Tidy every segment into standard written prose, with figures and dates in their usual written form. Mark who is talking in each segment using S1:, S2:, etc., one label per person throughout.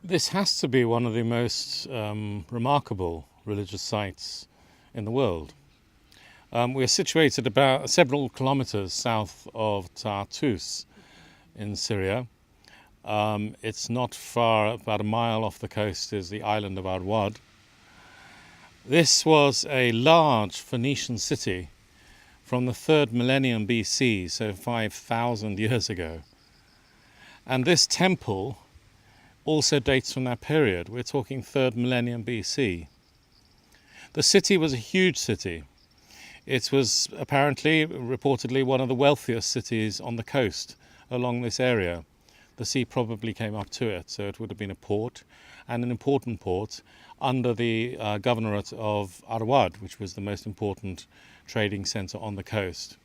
S1: This has to be one of the most remarkable religious sites in the world. We are situated about several kilometers south of Tartus in Syria. It's not far, about a mile off the coast is the island of Arwad. This was a large Phoenician city from the 3rd millennium BC, so 5,000 years ago. And this temple also dates from that period. We're talking 3rd millennium BC. The city was a huge city. It was reportedly, one of the wealthiest cities on the coast along this area. The sea probably came up to it, so it would have been a port, and an important port under the governorate of Arwad, which was the most important trading centre on the coast.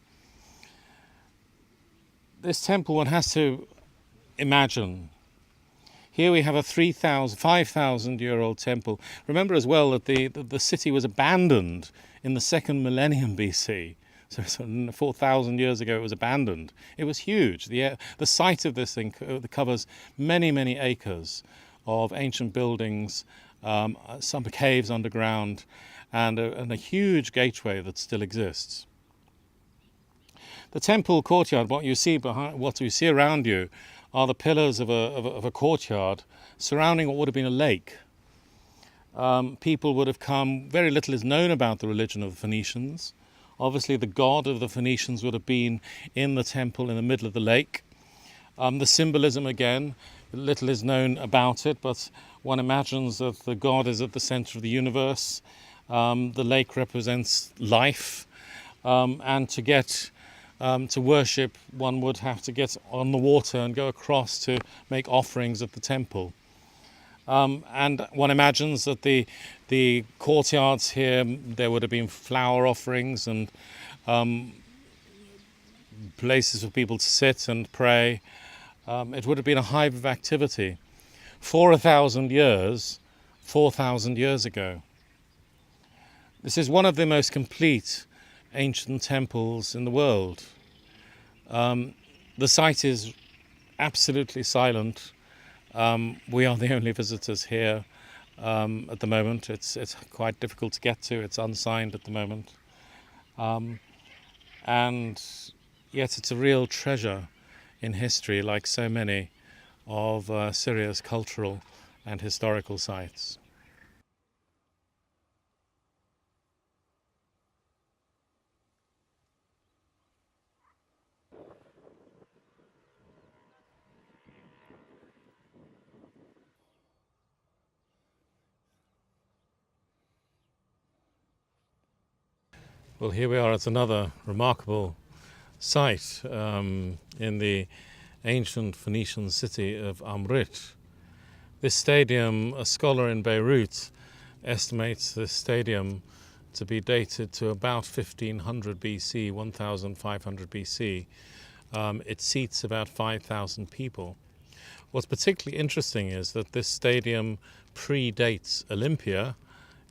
S1: This temple, one has to imagine. Here we have a 5,000-year-old temple. Remember as well that the city was abandoned in the 2nd millennium BC. So 4,000 years ago it was abandoned. It was huge. The site of this thing covers many, many acres of ancient buildings, some caves underground, and a huge gateway that still exists. The temple courtyard, what you see around you, are the pillars of a courtyard surrounding what would have been a lake. People would have come. Very little is known about the religion of the Phoenicians. Obviously, the god of the Phoenicians would have been in the temple in the middle of the lake. The symbolism, again, little is known about it, but one imagines that the god is at the center of the universe. The lake represents life, and to get to worship, one would have to get on the water and go across to make offerings at the temple. And one imagines that the courtyards here, there would have been flower offerings and places for people to sit and pray. It would have been a hive of activity for 1,000 years, 4,000 years ago. This is one of the most complete ancient temples in the world. The site is absolutely silent. We are the only visitors here at the moment. It's quite difficult to get to. It's unsigned at the moment. And yet it's a real treasure in history, like so many of Syria's cultural and historical sites. Well, here we are at another remarkable site in the ancient Phoenician city of Amrit. This stadium, a scholar in Beirut estimates this stadium to be dated to about 1500 BC, 1500 BC. It seats about 5,000 people. What's particularly interesting is that this stadium predates Olympia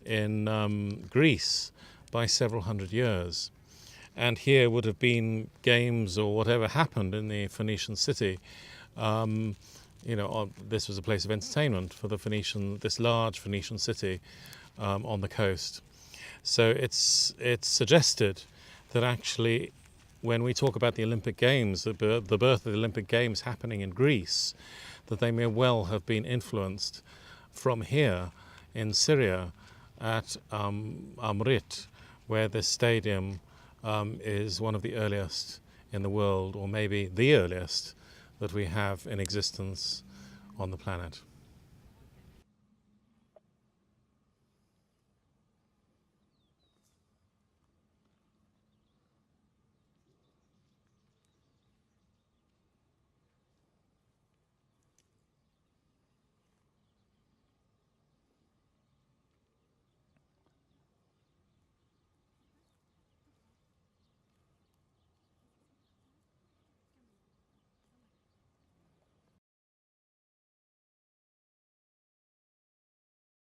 S1: in Greece by several hundred years. And here would have been games or whatever happened in the Phoenician city. This was a place of entertainment for this large Phoenician city on the coast. So it's suggested that actually when we talk about the Olympic Games, the birth of the Olympic Games happening in Greece, that they may well have been influenced from here in Syria at Amrit, where this stadium is one of the earliest in the world, or maybe the earliest that we have in existence on the planet.